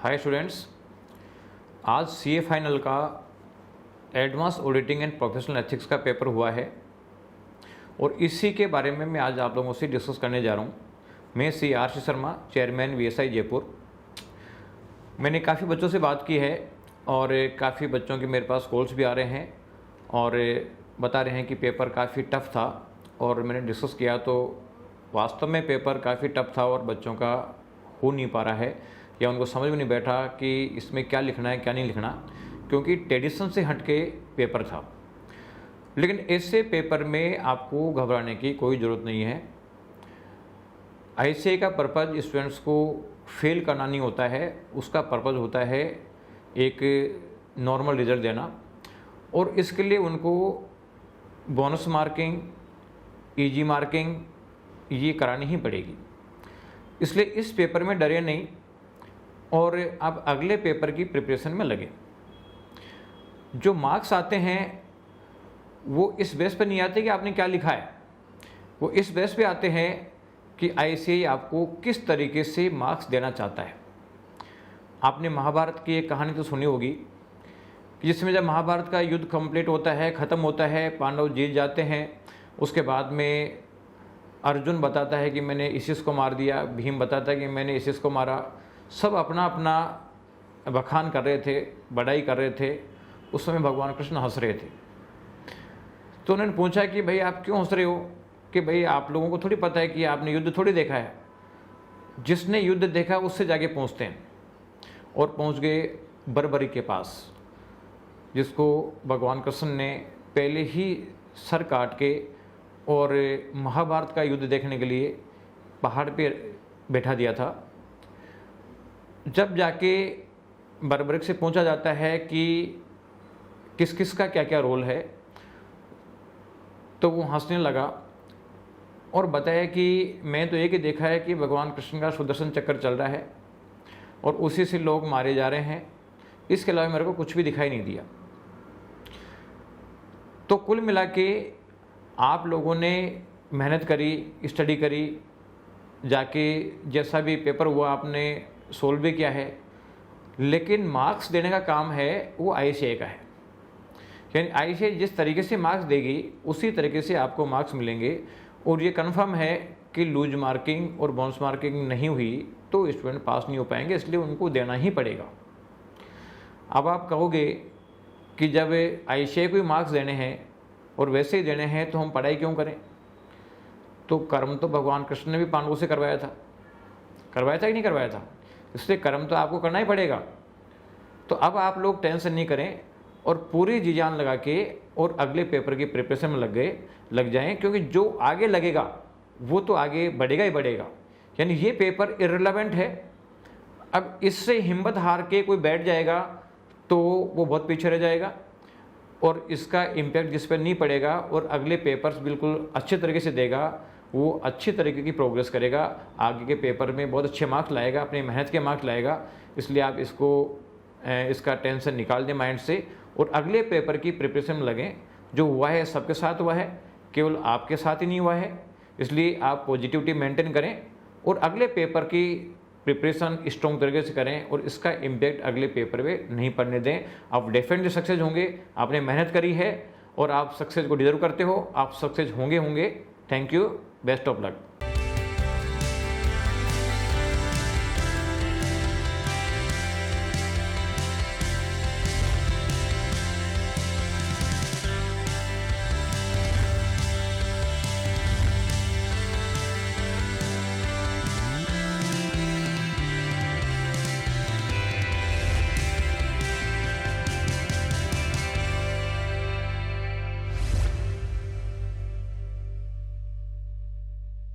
Hi students, आज CA final का advance auditing and professional ethics का पेपर हुआ है और इसी के बारे में मैं आज आप लोगों से डिस्कस करने जा रहा हूँ। मैं CRC Sharma, chairman VSI Jaipur. मैंने काफ़ी बच्चों से बात की है और काफ़ी बच्चों के मेरे पास कॉल्स भी आ रहे हैं और बता रहे हैं कि पेपर काफ़ी टफ़ था और मैंने डिस्कस किया तो वास्तव में पेपर काफ़ी टफ़ था और बच्चों का हो नहीं पा रहा है या उनको समझ में नहीं बैठा कि इसमें क्या लिखना है क्या नहीं लिखना, क्योंकि ट्रेडिशन से हटके पेपर था। लेकिन ऐसे पेपर में आपको घबराने की कोई ज़रूरत नहीं है। ICAI का पर्पज़ स्टूडेंट्स को फेल करना नहीं होता है, उसका पर्पज़ होता है एक नॉर्मल रिजल्ट देना और इसके लिए उनको बोनस मार्किंग, ईजी मार्किंग ये करानी ही पड़ेगी। इसलिए इस पेपर में डरे नहीं और अब अगले पेपर की प्रिपरेशन में लगे। जो मार्क्स आते हैं वो इस बेस पर नहीं आते कि आपने क्या लिखा है, वो इस बेस पे आते हैं कि ICAI आपको किस तरीके से मार्क्स देना चाहता है। आपने महाभारत की एक कहानी तो सुनी होगी कि जिसमें जब महाभारत का युद्ध कंप्लीट होता है, ख़त्म होता है, पांडव जीत जाते हैं, उसके बाद में अर्जुन बताता है कि मैंने इस को मार दिया, भीम बताता है कि मैंने इस को मारा। सब अपना अपना बखान कर रहे थे, बड़ाई कर रहे थे। उस समय भगवान कृष्ण हंस रहे थे। तो उन्होंने पूछा कि भाई आप क्यों हंस रहे हो, कि भाई आप लोगों को थोड़ी पता है कि आपने युद्ध थोड़ी देखा है। जिसने युद्ध देखा उससे जाके पहुँचते हैं। और पहुँच गए बर्बरी के पास, जिसको भगवान कृष्ण ने पहले ही सर काट के और महाभारत का युद्ध देखने के लिए पहाड़ पे बैठा दिया था। जब जाके बर्बरिक से पूछा जाता है कि किस किस का क्या क्या रोल है, तो वो हंसने लगा और बताया कि मैं तो एक ही देखा है कि भगवान कृष्ण का सुदर्शन चक्र चल रहा है और उसी से लोग मारे जा रहे हैं, इसके अलावा मेरे को कुछ भी दिखाई नहीं दिया। तो कुल मिला के आप लोगों ने मेहनत करी, स्टडी करी, जाके जैसा भी पेपर हुआ आपने सोल्व भी किया है, लेकिन मार्क्स देने का काम है वो ICAI का है। यानी ICAI जिस तरीके से मार्क्स देगी उसी तरीके से आपको मार्क्स मिलेंगे और ये कंफर्म है कि लूज मार्किंग और बोनस मार्किंग नहीं हुई तो स्टूडेंट पास नहीं हो पाएंगे, इसलिए उनको देना ही पड़ेगा। अब आप कहोगे कि जब ICAI को मार्क्स देने हैं और वैसे ही देने हैं तो हम पढ़ाई क्यों करें। तो कर्म तो भगवान कृष्ण ने भी पांडवों से करवाया था कि नहीं करवाया था, इसलिए कर्म तो आपको करना ही पड़ेगा। तो अब आप लोग टेंशन नहीं करें और पूरी जी जान लगा के और अगले पेपर की प्रिपरेशन में लग जाएं, क्योंकि जो आगे लगेगा वो तो आगे बढ़ेगा ही बढ़ेगा। यानी ये पेपर इर्रेलेवेंट है। अब इससे हिम्मत हार के कोई बैठ जाएगा तो वो बहुत पीछे रह जाएगा और इसका इम्पैक्ट जिस पर नहीं पड़ेगा और अगले पेपर्स बिल्कुल अच्छे तरीके से देगा, वो अच्छी तरीके की प्रोग्रेस करेगा, आगे के पेपर में बहुत अच्छे मार्क्स लाएगा, अपनी मेहनत के मार्क्स लाएगा। इसलिए आप इसका टेंशन निकाल दें माइंड से और अगले पेपर की प्रिपरेशन में लगें। जो हुआ है सबके साथ हुआ है, केवल आपके साथ ही नहीं हुआ है, इसलिए आप पॉजिटिविटी मेंटेन करें और अगले पेपर की प्रिपरेशन स्ट्रॉन्ग तरीके से करें और इसका इम्पैक्ट अगले पेपर में नहीं पड़ने दें। आप डेफिनेटली सक्सेस होंगे। आपने मेहनत करी है और आप सक्सेस को डिजर्व करते हो, आप सक्सेस होंगे। Thank you, best of luck.